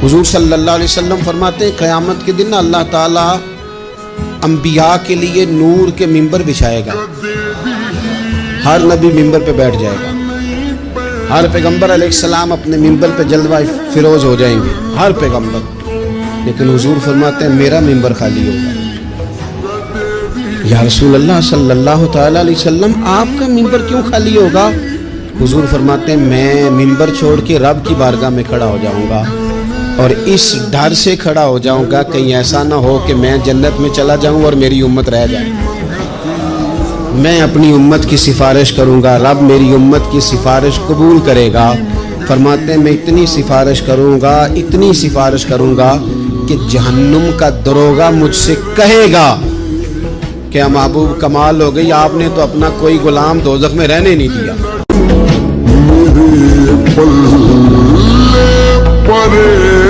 حضور صلی اللہ علیہ وسلم فرماتے ہیں قیامت کے دن اللہ تعالیٰ انبیاء کے لیے نور کے ممبر بچھائے گا، ہر نبی ممبر پہ بیٹھ جائے گا، ہر پیغمبر علیہ السلام اپنے ممبر پہ جلوہ فروز ہو جائیں گے، ہر پیغمبر، لیکن حضور فرماتے ہیں میرا ممبر خالی ہوگا۔ یا رسول اللہ صلی اللہ تعالیٰ علیہ وسلم آپ کا ممبر کیوں خالی ہوگا؟ حضور فرماتے ہیں میں ممبر چھوڑ کے رب کی بارگاہ میں کھڑا ہو جاؤں گا، اور اس ڈر سے کھڑا ہو جاؤں گا کہیں ایسا نہ ہو کہ میں جنت میں چلا جاؤں اور میری امت رہ جائے۔ میں اپنی امت کی سفارش کروں گا، رب میری امت کی سفارش قبول کرے گا۔ فرماتے ہیں میں اتنی سفارش کروں گا کہ جہنم کا دروغہ مجھ سے کہے گا کہ محبوب کمال ہو گئی، آپ نے تو اپنا کوئی غلام دوزخ میں رہنے نہیں دیا۔ میرے پلے پڑے